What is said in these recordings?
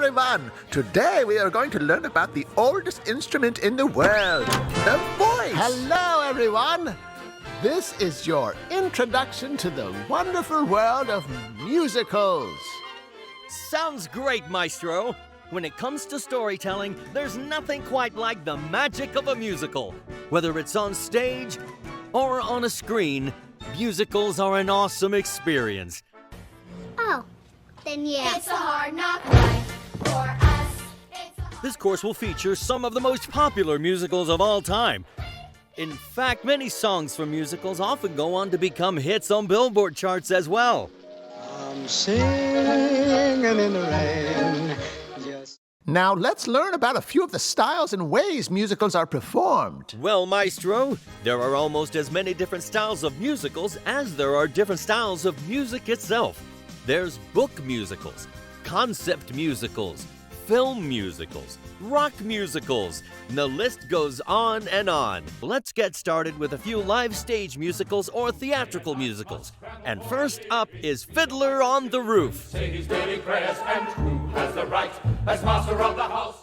everyone! Today we are going to learn about the oldest instrument in the world, the voice! Hello, everyone! This is your introduction to the wonderful world of musicals. Sounds great, Maestro. When it comes to storytelling, there's nothing quite like the magic of a musical. Whether it's on stage or on a screen, musicals are an awesome experience. Oh, then yeah. It's a hard knock life for us. This course will feature some of the most popular musicals of all time. In fact, many songs from musicals often go on to become hits on Billboard charts as well. I'm singing in the rain. Now let's learn about a few of the styles and ways musicals are performed. Well, Maestro, there are almost as many different styles of musicals as there are different styles of music itself. There's book musicals, concept musicals, film musicals, rock musicals. The list goes on and on. Let's get started with a few live stage musicals or theatrical musicals. And first up is Fiddler on the Roof. Say his daily prayers, and who has the right as master of the house?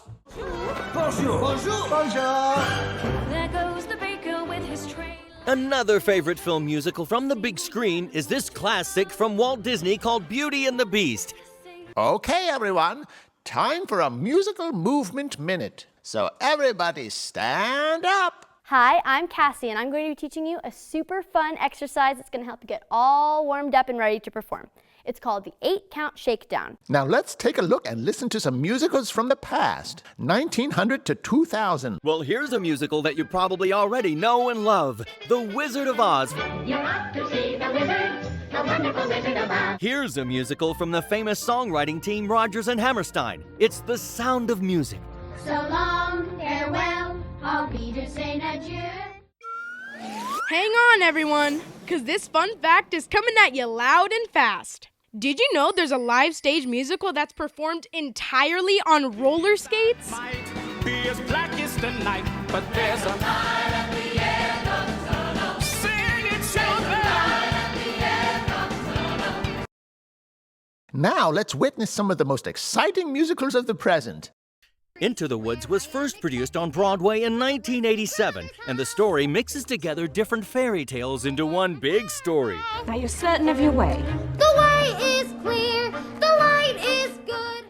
Bonjour. Bonjour. Bonjour. There goes the baker with his tray. Another favorite film musical from the big screen is this classic from Walt Disney called Beauty and the Beast. Okay, everyone, time for a musical movement minute. So everybody stand up. Hi, I'm Cassie, and I'm going to be teaching you a super fun exercise that's going to help you get all warmed up and ready to perform. It's called the 8-count shakedown. Now let's take a look and listen to some musicals from the past, 1900 to 2000. Well, here's a musical that you probably already know and love, The Wizard of Oz. You're off to see the wizard, the wonderful Wizard of Oz. Here's a musical from the famous songwriting team Rodgers and Hammerstein. It's The Sound of Music. So long, farewell, I'll be to say adieu. Hang on, everyone, because this fun fact is coming at you loud and fast. Did you know there's a live stage musical that's performed entirely on roller skates? Might be as black as the night, but there's a light at the end of the tunnel. Sing it, children! Now let's witness some of the most exciting musicals of the present. Into the Woods was first produced on Broadway in 1987, and the story mixes together different fairy tales into one big story. Are you certain of your way? The way is clear, the light is good.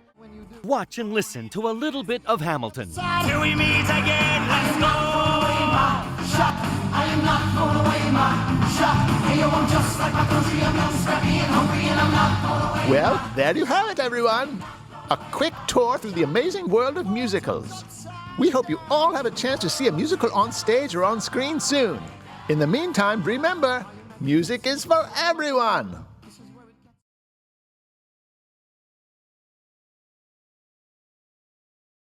Watch and listen to a little bit of Hamilton. Till we meet again, let's go! I am not going away, my shop. Hey, you want just like my country, I'm young, scrappy and hungry, and I'm not going away. Well, there you have it, everyone. A quick tour through the amazing world of musicals. We hope you all have a chance to see a musical on stage or on screen soon. In the meantime, remember, music is for everyone.